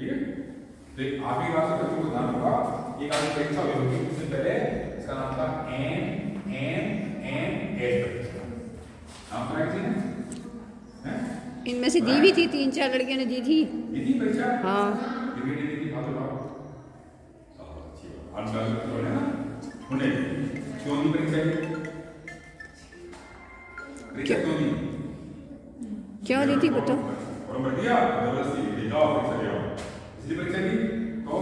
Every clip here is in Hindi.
ठीक है। तो आखिरी बात से बच्चों को ध्यान होगा, एक आपकी परीक्षा हुई होगी कुछ दिन पहले, इसका नाम था NNS नाम सुना किसी ने? इनमें से दी भी थी, 3-4 लड़कियों ने दी थी परीक्षा। हाँ क्यों नहीं परीक्षा क्यों दी थी बताओ? फॉर्म भर दिया, जबरदस्ती ले जाओ परीक्षा दे आओ, इसलिए परीक्षा दी। तो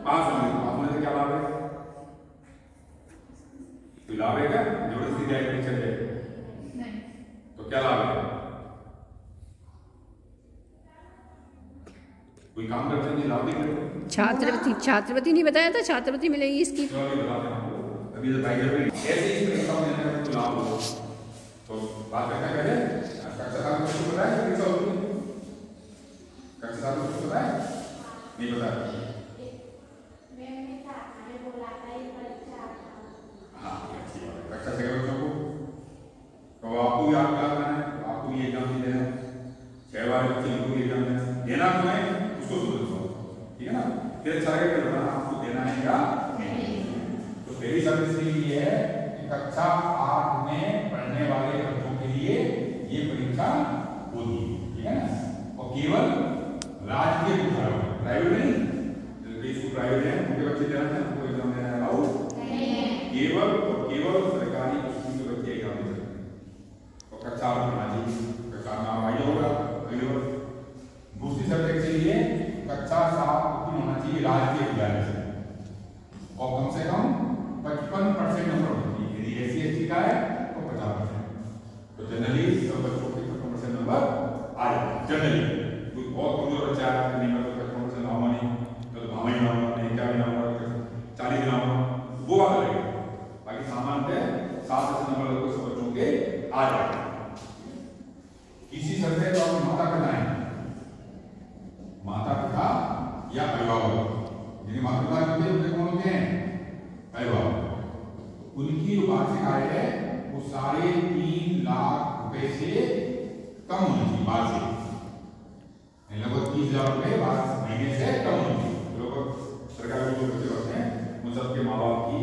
पास होने से क्या लाभ है? कोई लाभ है क्या? जबरदस्ती जाए परीक्षा दे तो क्या लाभ है? कोई काम करते नहीं, लाभ नहीं करते। छात्रवृत्ति नहीं बताया था, छात्रवृत्ति मिलेगी इसकी। अभी तो भाई जब ऐसे ही परीक्षा में लाभ हो तो बात करना क्या है? कक्षा साल में कुछ पता है परीक्षा होती है? कक्षा साल में कुछ पता है? नहीं पता। हाँ अच्छी बात है। कक्षा से बच्चों को तो आपको भी याद करना है, आपको भी एग्जाम देना है, 6 बार बच्चे को भी एग्जाम देना है, उसको समझो, ठीक है ना? फिर सारे का बताना आपको देना है क्या नहीं। तो पहली सर्विस ये है कि कक्षा 8 में पढ़ने वाले बच्चों के लिए ये परीक्षा होगी, ठीक है ना? और केवल राजकीय विद्यालय, प्राइवेट नहीं, जो प्राइवेट है उनके बच्चे देना है, उनको एग्जाम देना है अलाउड नहीं, केवल और केवल सरकारी स्कूल के बच्चे एग्जाम दे सकते हैं। और कक्षा 8 में आज कक्षा में आगे होगा अगले वर्ष। दूसरी सब्जेक्ट के लिए कक्षा 7 उत्तीर्ण होना चाहिए राजकीय विद्यालय से और कम से कम 55% नंबर होना चाहिए। यदि SC/ST का है तो 50%। तो जनरली सब बच्चों के 55% नंबर आ जाते हैं। जनरली कोई बहुत कमजोर बच्चा है नहीं मतलब 55% ना होगा नहीं, तो भावा ही ना होगा, नहीं क्या भी ना होगा, 40 ना होगा, वो बात लगेगा। बाकी सामान्य 7% नंबर लगभग सब बच्चों के आ जाते हैं। इसी शर्त है तो आप माता पिता हैं, माता पिता या अभिभावक, जिनके माता पिता होते हैं उनके कौन होते हैं? अभिभावक। उनकी जो वार्षिक आय है वो 3.5 लाख रुपए से कम होनी चाहिए वार्षिक, लगभग 30,000 रुपए महीने से कम होनी चाहिए। लगभग सरकारी जो बच्चे होते हैं उन सबके माँ बाप की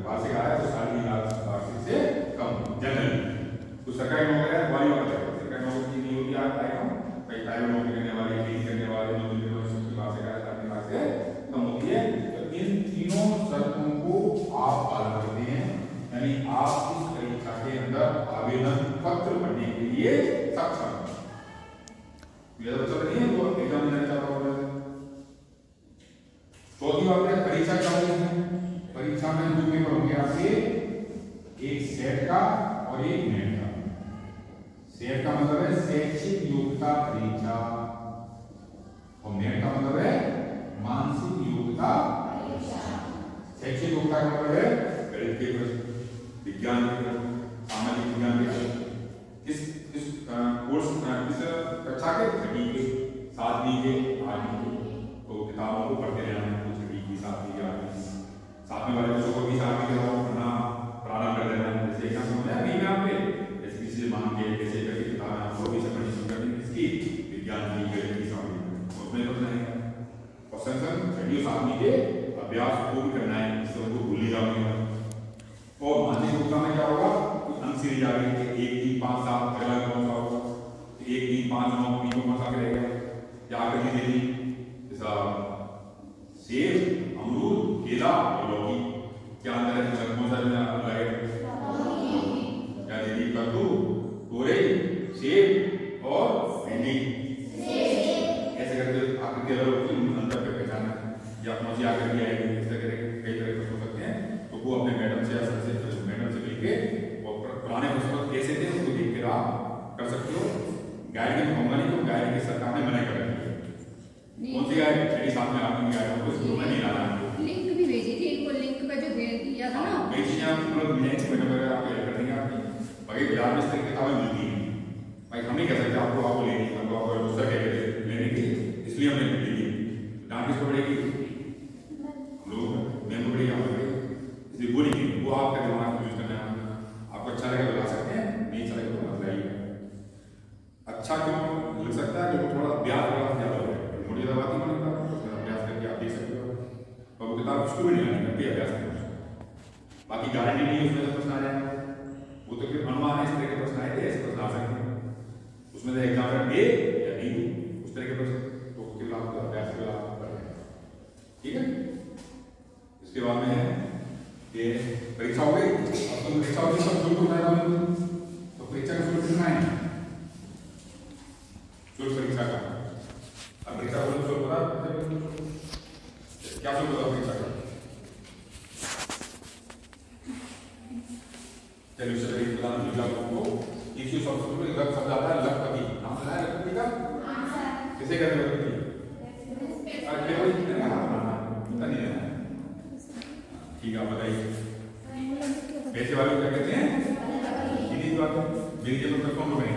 वार्षिक आय तो 3.5 लाख वार्षिक से कम जनरली। तो सरकारी नौकरी है वाली बात है, सरकारी नौकरी की नहीं होती आएगा, कई प्राइवेट नौकरी करने वाले, खेती करने वाले, मजदूरी करने वाले सबकी वार्षिक आय 3.5 लाख से कम होती है। तो इन तीनों शर्तों को आप पालन करते हैं, यानी आप इस परीक्षा के अंदर आवेदन पत्र भरने के लिए सक्षम हैं। मेरा बच्चा नहीं है वो एग्जाम देना चाहता होगा। चौथी बात है परीक्षा क्या होती है? परीक्षा में 2 पेपर होंगे आपके, एक सेट का और एक नेट का। सेट का मतलब है शैक्षिक योग्यता परीक्षा और नेट का मतलब है मानसिक योग्यता परीक्षा। शैक्षिक योग्यता का मतलब है गणित के प्रश्न, विज्ञान के प्रश्न, सामाजिक विज्ञान के प्रश्न। इस कोर्स इस कक्षा के 6वीं के 7वीं के 8वीं के तो किताबों को पढ़ते रहना है। 6वीं की 7वीं की 8वीं 7वीं वाले बच्चों को भी 7वीं के बाद पढ़ना प्रारंभ कर देना है। जैसे एग्जाम समझ आया नहीं आप पे, जैसे किसी से मांग के जैसे करके किताबें आप वो भी समझनी शुरू कर देंगे, इसकी विज्ञान की गणित की 7वीं उसमें पढ़ जाएंगे। और संग 6वीं और 7वीं के अभ्यास को भी करना है, इससे उनको भूल नहीं जाओगे। और मानसिक योग्यता में क्या होगा? अंक सीरीज आ गई 1 3 5 7 अगला कौन सा होगा? 1 3 5 9 3 को कौन सा रहेगा? या आकृति दे दी जैसा सेब, अमरूद, केला और लौकी, क्या अंतर है? कौन सा अलग है? क्या दे दी? कद्दू, तोरई, सेब और भिंडी। ऐसे करके आकृति अलग होती है, अंतर पे पहचाना या कौन सी आकृति आएगी, इस तरह के कई तरह के प्रश्न हो सकते हैं। तो वो अपने मैडम से या सर से मिलके और पुराने प्रश्न कैसे थे उसको देख कर आप कर सकते हो। गाइड में कहूँगा नहीं, तो गाइड की सरकार ने मना कर रखी है। कौन सी गाइड? 6 में आपने गाइड को स्कूल में नहीं लाना है। लिंक भी भेजी थी इनको, लिंक पे जो भेज दिया था ना, कई चीजें आप मतलब मिलेंगे, मैडम वगैरह आप हेल्प कर देंगे आपकी। बाकी बाजार में इस तरह की किताबें मिलती हैं, भाई हम नहीं कह सकते आपको लेनी, हमको आपको दूसरा कह रहे लेने की, इसलिए हमने ली है। डांट किसको पड़ेगी? लोग मैम को पड़ेगी, आपको पड़ेगी, इसलिए वो नहीं, वो आपका दिमाग यूज करना है। आपको अच्छा लगे तो ला सकते हैं, नहीं अच्छा लगे तो मत लाइए। अच्छा क्यों लग सकता है? क्योंकि थोड़ा ब्याज वाला और वो किताब उसको भी नहीं लानी पड़ती अभ्यास में। बाकी गारंटी नहीं है उसमें से प्रश्न आ जाए, वो तो फिर अनुमान है, इस तरह के प्रश्न आए थे, ऐसे प्रश्न आ सकते हैं उसमें से एग्जाम दे या नहीं दे, उस तरह के प्रश्न तो उसके बाद अभ्यास के बाद कर रहे हैं। ठीक है, इसके बाद में है ये परीक्षा हो गई। अब तुम परीक्षा होगी सब शुल्क उठाया तो परीक्षा का शुल्क कितना है? शुल्क परीक्षा का अब परीक्षा का शुल्क बता, क्या शुल्क होता परीक्षा का? चलिए चलिए बता को इश्यू सब शब्द आता है लखपति, नाम सुना है लखपति का? किसे कहते हैं लखपति? ठीक है, आप बताइए पैसे वाले क्या कहते हैं? सीधी बात है, मेरी जेब में कौन हो गए?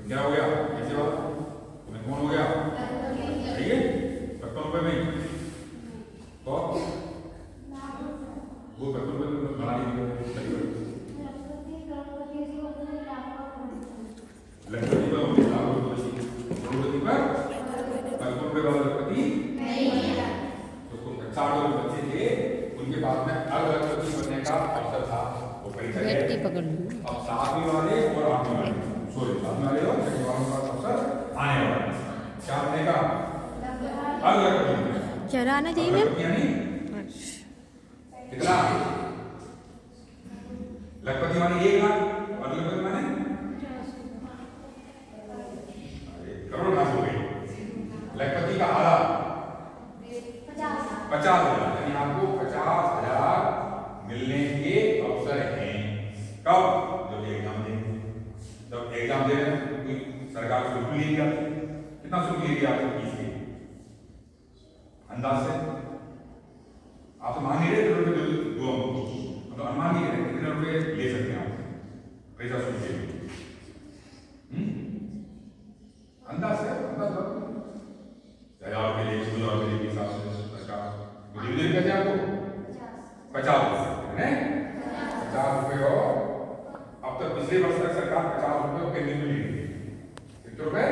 क्या हो गया पैसे वाला? तुम्हें कौन हो गया? सही है, 55 रुपए में तो वो 55 रुपए में बना लीजिए। लखपति पर 19 लाख रुपए पर 55 रुपए वाला लखपति उसको 60 रुपए बच्चे थे, उनके बाद में अलग अलग लखपति बनने का अवसर था। वो परीक्षा अब 7वीं वाले और 8वीं वाले, सॉरी 7वीं वाले और 6वीं वालों का अवसर आने वाला है। क्या बनने का? अलग अलग चला आना चाहिए मैम। कितना लखपति माने 1 लाख और लखपति माने करोड़ लाख हो गई। लखपति का आधा 50,000, यानी आपको 50,000 मिलने के अवसर हैं। कब? जब एग्जाम देंगे। जब एग्जाम दे रहे हैं कोई सरकार शुल्क ले लिया, कितना शुल्क ले लिया आपको फीस के अंदाज से? आप तो मान नहीं रहे कितने रुपए दो, मतलब अनुमान नहीं रहे कितने रुपए ले सकते हैं आप पैसा शुल्क के लिए। अंदाज है, अंदाज 1000 के लिए 2000 के लिए के हिसाब से सरकार डिविडेंड कहते हैं आपको 50 रुपए है, 50 रुपए हो। अब तक पिछले वर्ष तक सरकार 50 रुपए केंद्र में ले रही है। कितने रुपए?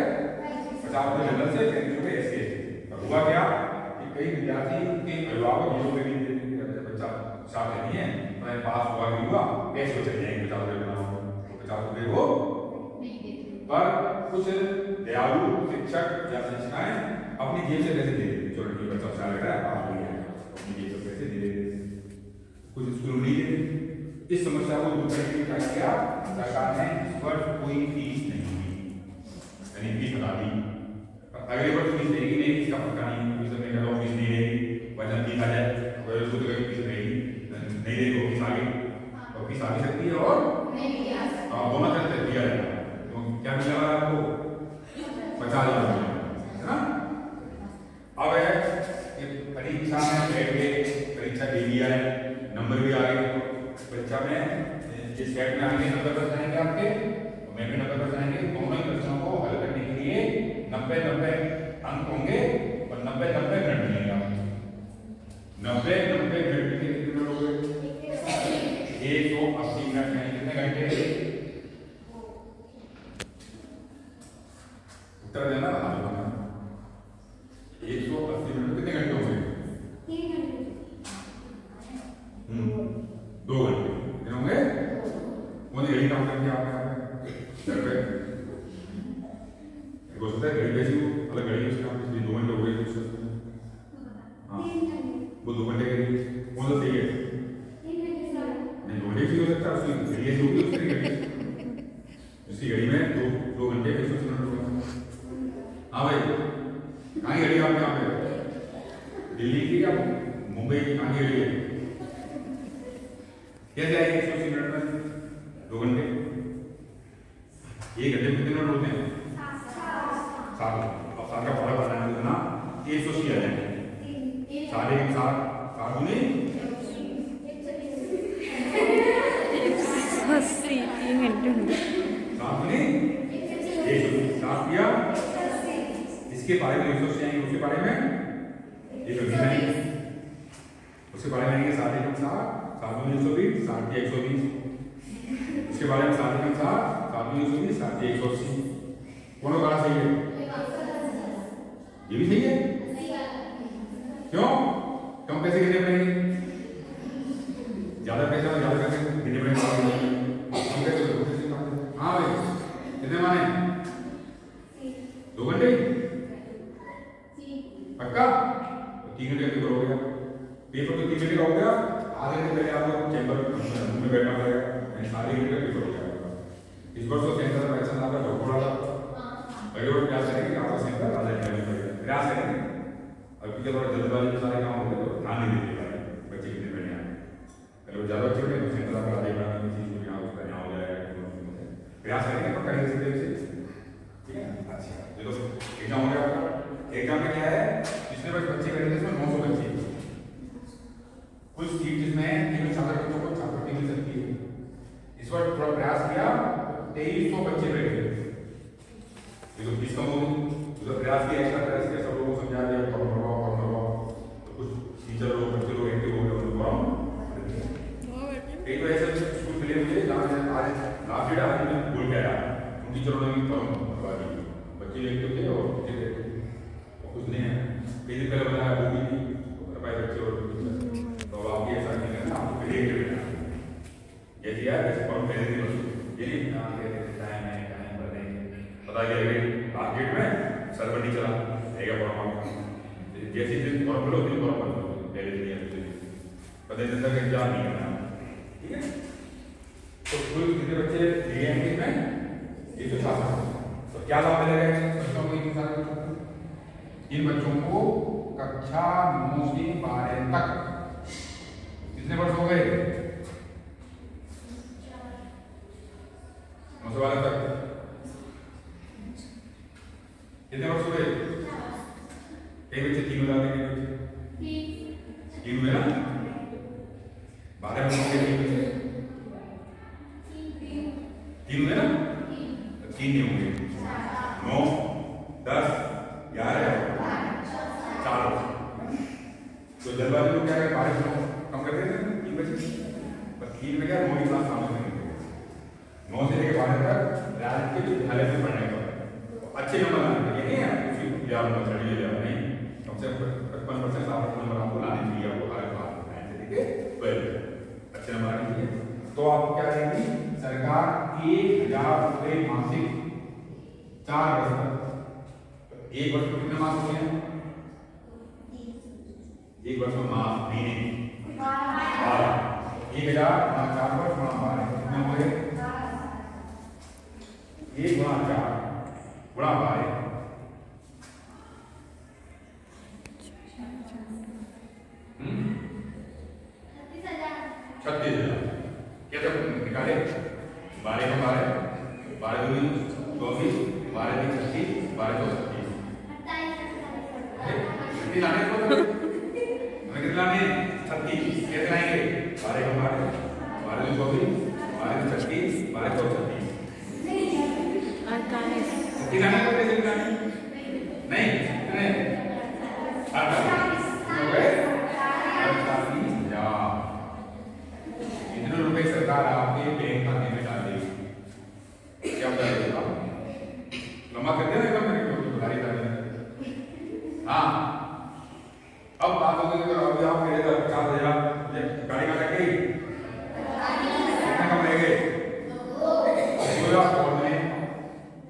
50 रुपए जनरल से, 30 रुपए एससी। अब हुआ क्या कि कई विद्यार्थी के अभिभावक ये लोग नहीं देते, बच्चा साथ नहीं है, मैं पास हुआ नहीं हुआ कैसे चले जाएंगे 50 रुपए बनाओ, तो 50 रुपए वो पर कुछ दयालु शिक्षक या शिक्षिकाएं अपनी जेब से पैसे दे देते, चलो ठीक बच्चा अच्छा लग रहा है पास हो गया, अपनी जेब से पैसे दे देते, कुछ स्कूल नहीं देते। इस समस्या को दूर करने के लिए क्या किया सरकार ने? इस वर्ष कोई फीस नहीं दी, यानी फीस बता दी, अगले वर्ष फीस देगी नहीं, इसका पक्का नहीं, इस समय का फीस नहीं देगी, वजन दिखा जाए तो फीस नहीं देगी तो फीस आगे, तो फीस आ भी सकती है और दोनों तरह से दिया जाएगा। क्या मिला आपको? 50,000 है ना। अब है कि परीक्षा में बैठ के परीक्षा दे दिया है, नंबर भी आ गए, परीक्षा में जिस सेट में आएंगे 90 प्रश्न आएंगे आपके, तो मैं भी 90 प्रश्न आएंगे, दोनों ही प्रश्नों को हल करने के लिए 90-90 अंक होंगे और 90-90 मिनट मिलेंगे आपको। 90-90 मिनट के कितने मिनट हो गए? 180 मिनट में कितने घंटे? उत्तर देना बता देना। 180 मिनट कितने घंटे हो गए? 3 घंटे। 2 घंटे कितने होंगे? कौन सी घड़ी काम करेंगे आप यहाँ पे? घर पे हो सकता है घड़ी कैसी हो, अलग घड़ी है उसका, इसलिए 2 घंटे हो गए। हाँ वो 2 घंटे करेंगे, कौन सा सही है? नहीं 2 घंटे भी हो सकता है, उसकी घड़ी ऐसी होगी, उसकी घड़ी उसकी घड़ी में 2 घंटे 180 मिनट होगा। हाँ भाई कहाँ की घड़ी आप यहाँ पे? दिल्ली की या मुंबई की? कहाँ की घड़ी है? कैसे आएगी 180 मिनट में 2 घंटे? 1 घंटे में कितने मिनट होते हैं? 7। अब 7 का पढ़ा बनाना है ना, 180 आ जाएंगे, 7 7 गुने 180 3 घंटे 7 गुने 7 किया। इसके बारे में 180 आएंगे, उसके बारे में 120 आएंगे, उसके बारे में आएंगे 7 1 7 गुने 120 7 के 120, उसके बारे में 7 1 7 गुने 120 7 के 180। कौन सा सही है? ये भी सही है। क्यों? क्योंकि पैसे कितने पड़ेंगे? ज्यादा पैसे और ज्यादा पैसे कितने पड़ेंगे? हाँ भाई कितने माने? 2 घंटे पक्का? 3 घंटे पेपर हो गया। पेपर तो 3 घंटे का हो गया। आधे घंटे पहले आपको चैम्बर में बैठना पड़ेगा, सारे घंटे का पेपर हो जाएगा। इस वर्ष तो सेंटर में एक्शन आपका ढोकड़ा था, पहले प्रयास करेंगे आपका सेंटर आधे घंटे में पड़ेगा, प्रयास करेंगे। अब क्योंकि थोड़ा जल्दबाजी में सारे काम हो गए तो ध्यान नहीं देते पाए बच्चे कितने बैठे हैं। पहले वो ज़्यादा अच्छे बैठे तो सेंटर आपका आधे घंटे में चीज़ को यहाँ उसका यहाँ हो जाएगा, प्रयास करेंगे पक्का इसी तरह से, ठीक है। अच्छा चलो एग्जाम हो गया आपका। एग्जाम में क्या है, जितने बच्चे बैठे थे इसमें 900 बच्चे, कुछ सीट जिसमें 3,000 बच्चों को छात्रवृत्ति मिल सकती है। इस बार थोड़ा प्रयास किया 2300 बच्चे बैठे थे, तो फीस कम होगी। तो प्रयास किया, एक्स्ट्रा प्रयास किया, सब लोगों को समझा दिया फॉर्म भरवाओ, तो कुछ टीचर लोग बच्चे लोग एक्टिव हो गए, उनको फॉर्म एक तो ऐसे स्कूल मिले मुझे जहाँ आज लास्ट डेट आज मैं भूल गया, उन टीचरों ने भी फॉर्म भरवा दी, बच्चे एक्टिव थे और टीचर एक्टिव थे, कुछ नहीं है। कई दिन पहले बताया वो भी थी बच्चे और तो आप ये ऐसा नहीं करना, आपको पहले एक्टिव रहना, जैसे यार ऐसे फॉर्म पहले दिन ये नहीं टाइम भरने पता क्या है लास्ट डेट में सर्वर नहीं चला रहेगा फॉर्म, जैसे दिन फॉर्म भरो दिन फॉर्म भरो पहले दिन पता दिन तक एग्जाम नहीं करना, ठीक है। तो कुल कितने बच्चे लिए हैं इसमें? 166। तो क्या लाभ मिलेगा बच्चों को? इन बच्चों को कक्षा 9 से 12 तक कितने वर्ष हो गए? 9 से 12 तक कितने वर्ष हो गए? एक बच्चे 3 बता देंगे, 3 हुए ना? 12 वर्ष हो गए, 3 हुए ना? 3 नहीं होंगे, 9, 10, 11, 4। तो जल्दबाजी में क्या है 12 कम कर देते हैं 3 बच्चे, बस 3 में क्या 9 की क्लास सामने नहीं देते, 9 से लेकर 12 तक राज्य के विद्यालय में पढ़ने का अच्छे नंबर लाने ये नहीं है उसी या चढ़िए या नहीं, कम से कम 55% 60% नंबर आपको लाने चाहिए, आपको हर बात ठीक है, अच्छे नंबर आने चाहिए। तो आप क्या देंगे? सरकार 1,000 रुपये मासिक 4 वर्ष तक। एक वर्ष में कितने मास होते हैं? एक वर्ष में मास महीने 1,000 4 वर्ष 12 कितने हो गए? 1 × 4 × 12 36,000। क्या जब निकाले 12 × 12 12 × 24 12 × 36 12 × 36 लाने को हमें कितने लाने? 36 कैसे लाएंगे? 12 × 12 12 × 24 12 × 36 12 × 36 36 लाने को कैसे लाने? नहीं कितने? 48 हो गए 48,000। इतने रुपए सरकार आपके बैंक खाते में डाल देगी। क्या बता रहे हो आप? लंबा कर दिया ना एकदम मेरे को बुधारी कर दिया। हाँ अब बात हो गई, अभी आप मेरे 50,000 गाड़ी का लग गई कितने कम रह गए? 2,000 में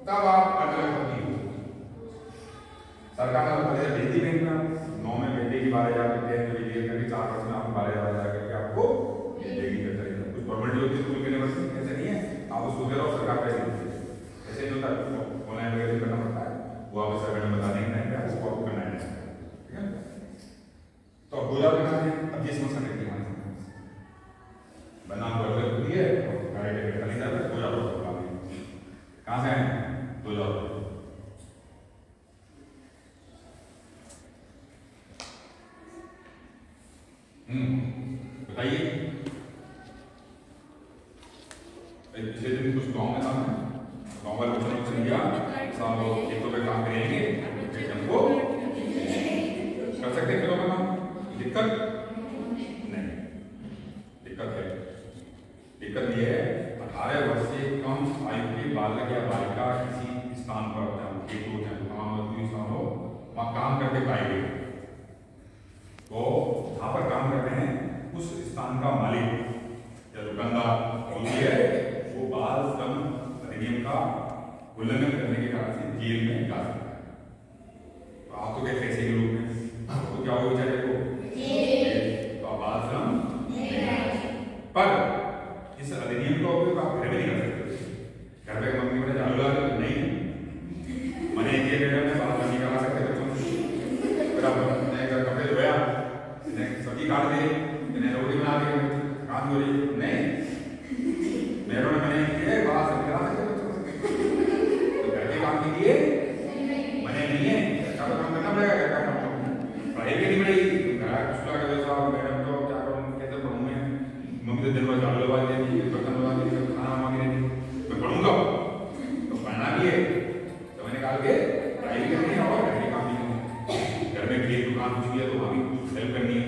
तब आप 8,00,000 सरकार ने बताया भेजी बैंक में 9 में भेजेगी 12,000 रुपये करके 4 वर्ष में आपको 12,000 करके आपको भेजेगी। कुछ फॉर्मेलिटी होती है स्कूल के लेवल से, ऐसे नहीं है आप उसको दे रहे हो सरकार पैसे देती है, ऐसे नहीं होता, ऑनलाइन वगैरह करना पड़ता है, वो आप सरकार ने बता देंगे नहीं उसको आपको करना है, ठीक है। तो 2,000 करना है। अब ये समस्या देखिए हमारे बनाम वर्ग होती है गाड़ी लेकर खाली जाता है 2,000 रुपये कहाँ से आए? 2,000 रुपये। बताइए पिछले दिन कुछ गाँव में था, गाँव वाले बच्चों ने समझा सब लोग खेतों पे काम करेंगे, हमको कर सकते खेतों में काम, दिक्कत नहीं, दिक्कत है। दिक्कत ये है 18 वर्ष से कम आयु के बालक या बालिका किसी स्थान पर खेत हो चाहे दुकान हो स्थान हो वहाँ काम करके पाए गए, तो वहाँ पर काम का मालिक या दुकानदार जो है वो बाल श्रम अधिनियम का उल्लंघन करने के कारण से जेल में जा सकता है। तो आप तो क्या पैसे के रूप में तो क्या हो बेचारे को तो आप बाल श्रम पर इस अधिनियम का उपयोग आप घर में नहीं कर सकते। घर पे मम्मी ने झाड़ू लगा नहीं मैंने ये बेटा में बाल नहीं करा सकते बच्चों से बराबर कपड़े धोया सब्जी काट दे रोटी बना दी काम हो रही नहीं मेहरों ने मैंने किए बाल सब्जी करा सकते बच्चों से तो घर के काम के लिए मैंने नहीं है अच्छा तो काम करना पड़ेगा घर का काम पढ़ाई भी नहीं पड़ेगी मैडम तो क्या करूँ कैसे पढ़ूँ मैं मम्मी तो दिन भर झाड़ू लगा देती बर्तन लगा देती खाना मांग देती मैं पढ़ूंगा तो पढ़ना भी है तो मैंने कहा कि पढ़ाई भी करनी है और घर के काम भी करनी है। घर में खेत दुकान कुछ भी है तो वहाँ भी हेल्प करनी है।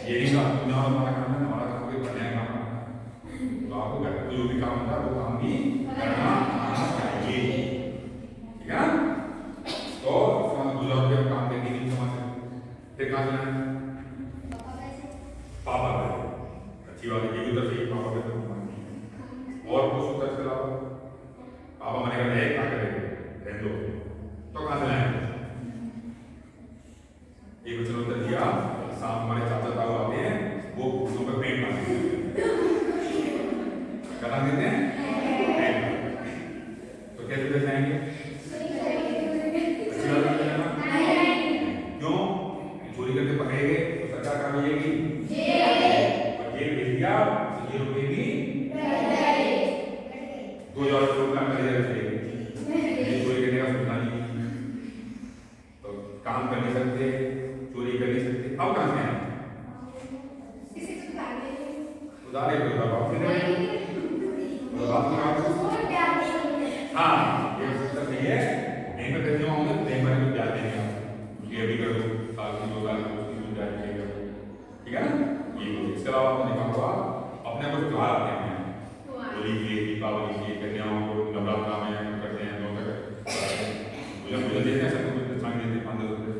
ये नहीं कहा तुम्हें हमारा काम है हमारा काम कोई पढ़ने का काम तो आपको घर पे जो भी काम होता है वो काम भी करना आना चाहिए ठीक है ना। तो दूसरा काम करने की समझ फिर कहाँ जाना है पापा अच्छी बात है ये भी तो सही पापा पे तो और कुछ उत्तर के अलावा पापा मैंने कहा है क्या करेंगे रहने दो तो कहाँ से लाएंगे एक बच्चे ने उत्तर दिया साहब हमारे चाचा ताऊ आते हैं वो घुटनों पर पेंट मारते हैं क्या नाम देते हैं तो कैसे ले जाएंगे क्यों चोरी करके पकड़ेंगे तो सरकार क्या मिलेगी जेल भेज दिया तो जेल रुकेगी 2000 रुपये का चलेगी चोरी करने का सोचना नहीं तो काम कर नहीं सकते चोरी कर नहीं सकते अब कहाँ से आए उधारे हाँ ये सब सही है नहीं मैं पैसे मांगूंगा तो नहीं मैंने ब्याज देंगे आप ये भी कर दो साल की 2 साल की उसकी भी ब्याज देंगे ठीक है ना ये इसके अलावा आपने देखा होगा अपने कुछ त्योहार आते हैं होली के दीपावली के कन्याओं को नवरात्रा में करते हैं लोग मुझे देते हैं सब कुछ देते हैं 5-10 रुपये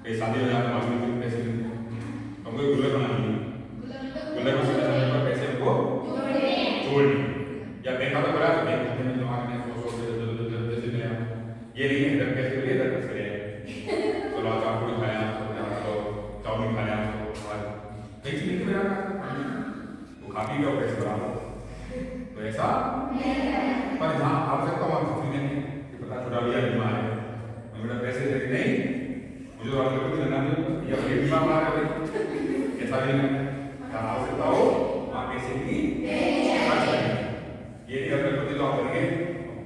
कई शादी हो जाते हैं पैसे देते हैं हमको गुल्लक बनानी है गुल्लक में समय पर पैसे हमको जोड़नी या बैंक खाता बड़ा तो बैंक खाते में जमा करने 100 रुपये जैसे मिले ये नहीं है इधर पैसे लिए इधर पैसे ले चलो आज आपको भी खाया तो चाउमीन खाया तो कई चीज़ नहीं मेरा वो खा पी के पैसे बढ़ा तो ऐसा पर जहाँ आवश्यकता वहाँ कुछ नहीं है कि पता छोटा भैया बीमार है मेरा पैसे देते नहीं मुझे तो आपको कुछ लेना नहीं या फिर बीमार मार रहे ऐसा नहीं है जहाँ आवश्यकता हो वहाँ पैसे की खर्च करें ये नहीं अगर प्रति तो आप करेंगे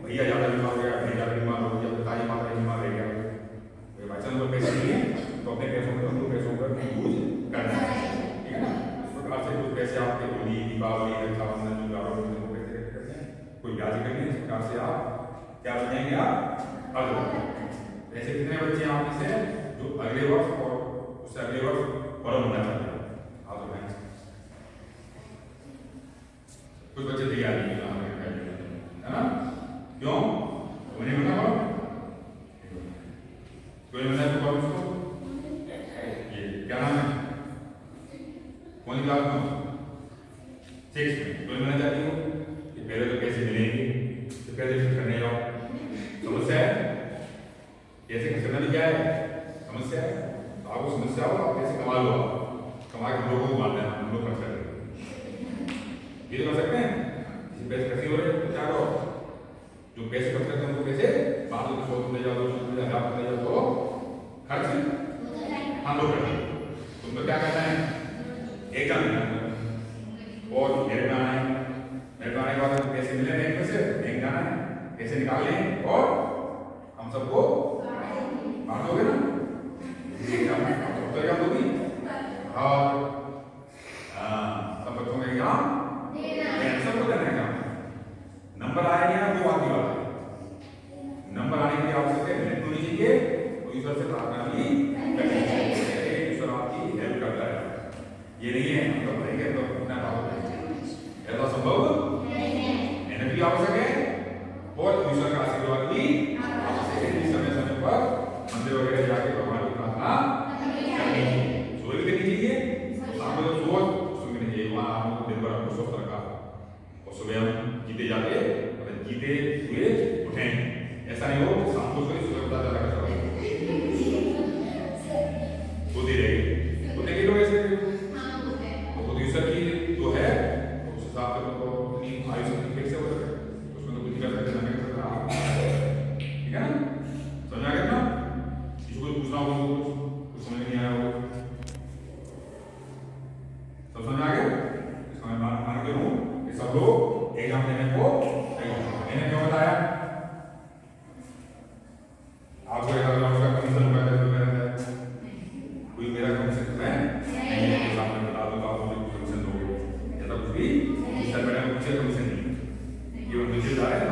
भैया ज़्यादा बीमार हो गया भैया बीमार हो गया पिताजी माता बीमार रह गया भाई साहब को पैसे नहीं है तो अपने पैसों में उनको पैसों पर यूज करना है ठीक है ना इस प्रकार से कुछ पैसे आपके होली दीपावली रक्षाबंधन कोई ब्याज करनी है इस प्रकार से आप क्या बनेंगे आप ऐसे कितने बच्चे हैं आप से जो अगले वर्ष और उससे अगले वर्ष फॉरम होना चाहते हैं आप तो कुछ बच्चे तैयार नहीं है ना क्यों मैंने बता कोई बता तो उसको ये क्या नाम है कौन क्लास में 6 में कोई बना चाहती हो पहले तो कैसे मिलेंगे तो कैसे करने जाओ समस्या है कैसे करना भी क्या है समस्या है तो आपको समस्या हो आप कैसे कमा लो कमा के लोगों को मारना है हम लोग खर्च कर ये कर सकते हैं किसी पैसे कैसे हो रहे हैं क्या करो जो पैसे खर्च करते हैं उनको पैसे बाद में 100 ले जाओ 200 ले जाओ 1000 ले जाओ तो खर्च हम लोग करते हैं तुमको क्या करना है एग्जाम देना और मेरे में आना है मेरे आने के बाद पैसे मिले बैंक में से बैंक जाना है पैसे निकाल लें और हम सबको बांट दोगे ना तो एग्जाम दोगी और सब बच्चों का एग्जाम सबको देना एग्जाम नंबर आएंगे ना वो बात की बात है नंबर आने के लिए आवश्यक है मेहनत होनी चाहिए तो ईश्वर से प्रार्थना भी करनी चाहिए ईश्वर आपकी हेल्प करता है ये नहीं है हम तो पढ़ेंगे तो इतना बात ऐसा संभव मेहनत भी आवश्यक है और ईश्वर का आशीर्वाद भी आवश्यक है समय समय पर मंदिर वगैरह जाके भगवान की प्रार्थना करनी चाहिए सोच भी करनी चाहिए आपको तो सोच सुननी चाहिए ये बता रहे